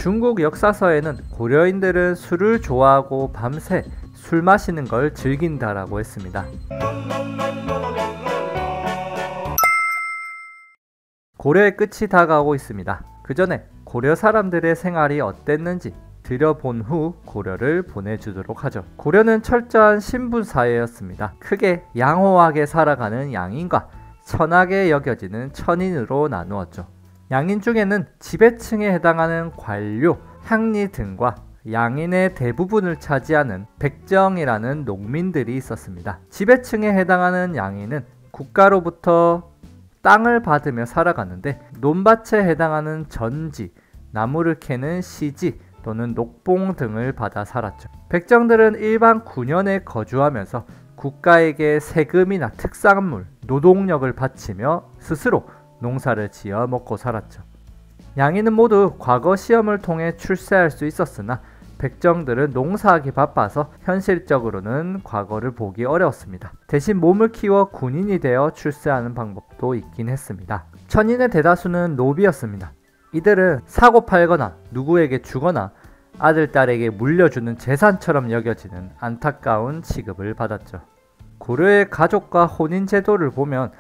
중국 역사서에는 고려인들은 술을 좋아하고 밤새 술 마시는 걸 즐긴다라고 했습니다. 고려의 끝이 다가오고 있습니다. 그 전에 고려 사람들의 생활이 어땠는지 들여본 후 고려를 보내주도록 하죠. 고려는 철저한 신분사회였습니다. 크게 양호하게 살아가는 양인과 천하게 여겨지는 천인으로 나누었죠. 양인 중에는 지배층에 해당하는 관료, 향리 등과 양인의 대부분을 차지하는 백정이라는 농민들이 있었습니다. 지배층에 해당하는 양인은 국가로부터 땅을 받으며 살아가는데 논밭에 해당하는 전지, 나무를 캐는 시지 또는 녹봉 등을 받아 살았죠. 백정들은 일반 군현에 거주하면서 국가에게 세금이나 특산물, 노동력을 바치며 스스로 농사를 지어 먹고 살았죠. 양인은 모두 과거 시험을 통해 출세할 수 있었으나 백정들은 농사하기 바빠서 현실적으로는 과거를 보기 어려웠습니다. 대신 몸을 키워 군인이 되어 출세하는 방법도 있긴 했습니다. 천인의 대다수는 노비였습니다. 이들은 사고 팔거나 누구에게 주거나 아들, 딸에게 물려주는 재산처럼 여겨지는 안타까운 취급을 받았죠. 고려의 가족과 혼인 제도를 보면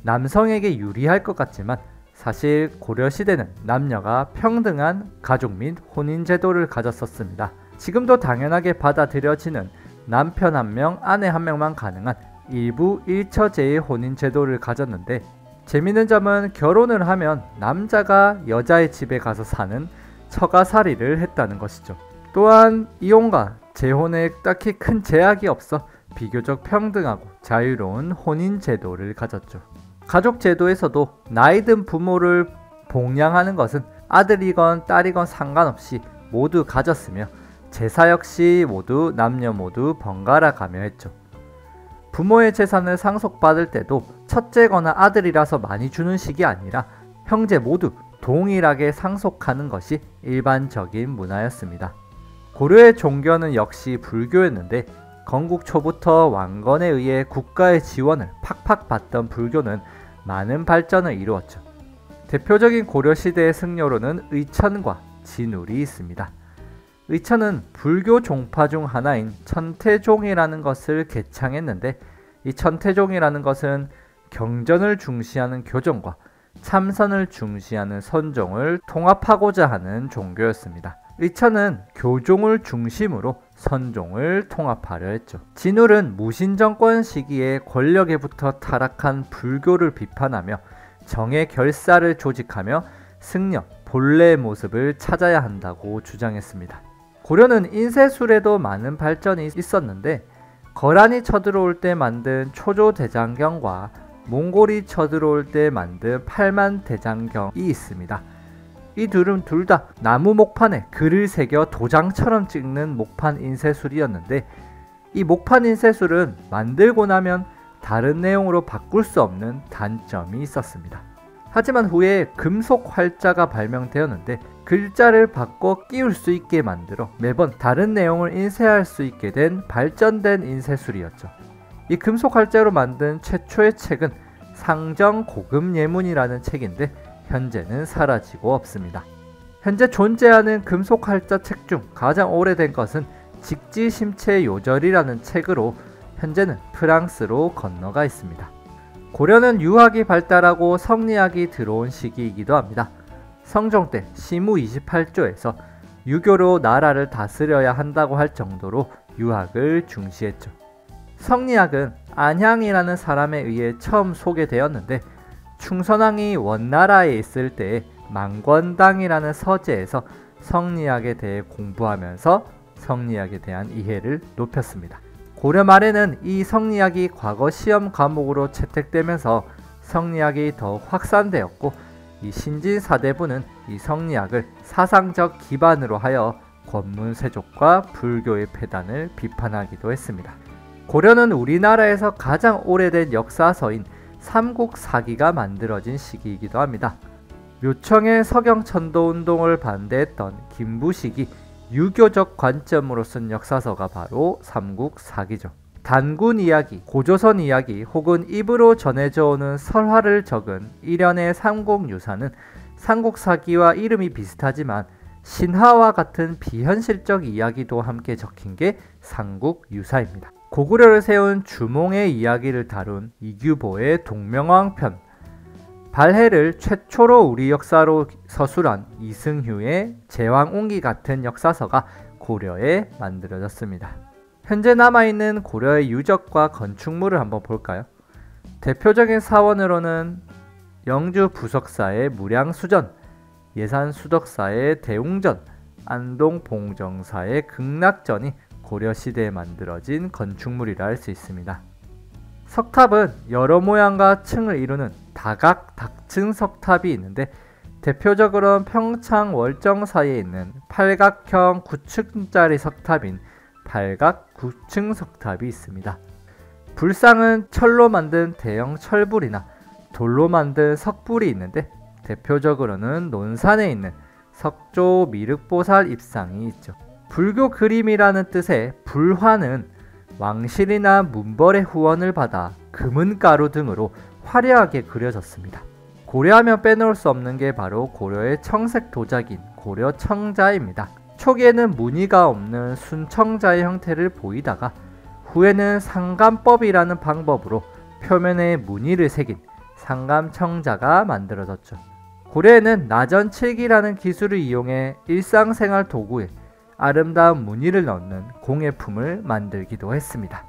남성에게 유리할 것 같지만 사실 고려시대는 남녀가 평등한 가족 및 혼인 제도를 가졌었습니다. 지금도 당연하게 받아들여지는 남편 1명, 아내 1명만 가능한 일부 일처제의 혼인 제도를 가졌는데 재밌는 점은 결혼을 하면 남자가 여자의 집에 가서 사는 처가살이를 했다는 것이죠. 또한 이혼과 재혼에 딱히 큰 제약이 없어 비교적 평등하고 자유로운 혼인 제도를 가졌죠. 가족 제도에서도 나이든 부모를 봉양하는 것은 아들이건 딸이건 상관없이 모두 가졌으며 제사 역시 모두 남녀 모두 번갈아 가며 했죠. 부모의 재산을 상속받을 때도 첫째거나 아들이라서 많이 주는 식이 아니라 형제 모두 동일하게 상속하는 것이 일반적인 문화였습니다. 고려의 종교는 역시 불교였는데 건국 초부터 왕건에 의해 국가의 지원을 팍팍 받던 불교는 많은 발전을 이루었죠. 대표적인 고려시대의 승려로는 의천과 진울이 있습니다. 의천은 불교 종파 중 하나인 천태종이라는 것을 개창했는데 이 천태종이라는 것은 경전을 중시하는 교종과 참선을 중시하는 선종을 통합하고자 하는 종교였습니다. 의천은 교종을 중심으로 선종을 통합하려 했죠. 진울은 무신정권 시기에 권력에부터 타락한 불교를 비판하며 정의 결사를 조직하며 승려, 본래의 모습을 찾아야 한다고 주장했습니다. 고려는 인쇄술에도 많은 발전이 있었는데 거란이 쳐들어올 때 만든 초조대장경과 몽골이 쳐들어올 때 만든 팔만대장경이 있습니다. 이 둘은 둘 다 나무 목판에 글을 새겨 도장처럼 찍는 목판 인쇄술이었는데 이 목판 인쇄술은 만들고 나면 다른 내용으로 바꿀 수 없는 단점이 있었습니다. 하지만 후에 금속 활자가 발명되었는데 글자를 바꿔 끼울 수 있게 만들어 매번 다른 내용을 인쇄할 수 있게 된 발전된 인쇄술이었죠. 이 금속 활자로 만든 최초의 책은 상정고금예문이라는 책인데 현재는 사라지고 없습니다. 현재 존재하는 금속 활자 책 중 가장 오래된 것은 직지심체요절이라는 책으로 현재는 프랑스로 건너가 있습니다. 고려는 유학이 발달하고 성리학이 들어온 시기이기도 합니다. 성종 때 시무 28조에서 유교로 나라를 다스려야 한다고 할 정도로 유학을 중시했죠. 성리학은 안향이라는 사람에 의해 처음 소개되었는데 충선왕이 원나라에 있을 때 망권당이라는 서재에서 성리학에 대해 공부하면서 성리학에 대한 이해를 높였습니다. 고려 말에는 이 성리학이 과거 시험 과목으로 채택되면서 성리학이 더욱 확산되었고 이 신진사대부는 이 성리학을 사상적 기반으로 하여 권문세족과 불교의 폐단을 비판하기도 했습니다. 고려는 우리나라에서 가장 오래된 역사서인 삼국사기가 만들어진 시기이기도 합니다. 묘청의 서경천도운동을 반대했던 김부식이 유교적 관점으로 쓴 역사서가 바로 삼국사기죠. 단군 이야기, 고조선 이야기 혹은 입으로 전해져 오는 설화를 적은 일련의 삼국유사는 삼국사기와 이름이 비슷하지만 신화와 같은 비현실적 이야기도 함께 적힌 게 삼국유사입니다. 고구려를 세운 주몽의 이야기를 다룬 이규보의 동명왕편, 발해를 최초로 우리 역사로 서술한 이승휴의 제왕옹기 같은 역사서가 고려에 만들어졌습니다. 현재 남아있는 고려의 유적과 건축물을 한번 볼까요? 대표적인 사원으로는 영주 부석사의 무량수전, 예산수덕사의 대웅전, 안동 봉정사의 극락전이 고려시대에 만들어진 건축물이라 할 수 있습니다. 석탑은 여러 모양과 층을 이루는 다각 닥층 석탑이 있는데 대표적으로는 평창 월정 사이에 있는 팔각형 9층짜리 석탑인 팔각 9층 석탑이 있습니다. 불상은 철로 만든 대형 철불이나 돌로 만든 석불이 있는데 대표적으로는 논산에 있는 석조 미륵보살 입상이 있죠. 불교 그림이라는 뜻의 불화는 왕실이나 문벌의 후원을 받아 금은가루 등으로 화려하게 그려졌습니다. 고려하면 빼놓을 수 없는 게 바로 고려의 청색 도자기인 고려청자입니다. 초기에는 무늬가 없는 순청자의 형태를 보이다가 후에는 상감법이라는 방법으로 표면에 무늬를 새긴 상감청자가 만들어졌죠. 고려에는 나전칠기라는 기술을 이용해 일상생활 도구에 아름다운 무늬를 넣는 공예품을 만들기도 했습니다.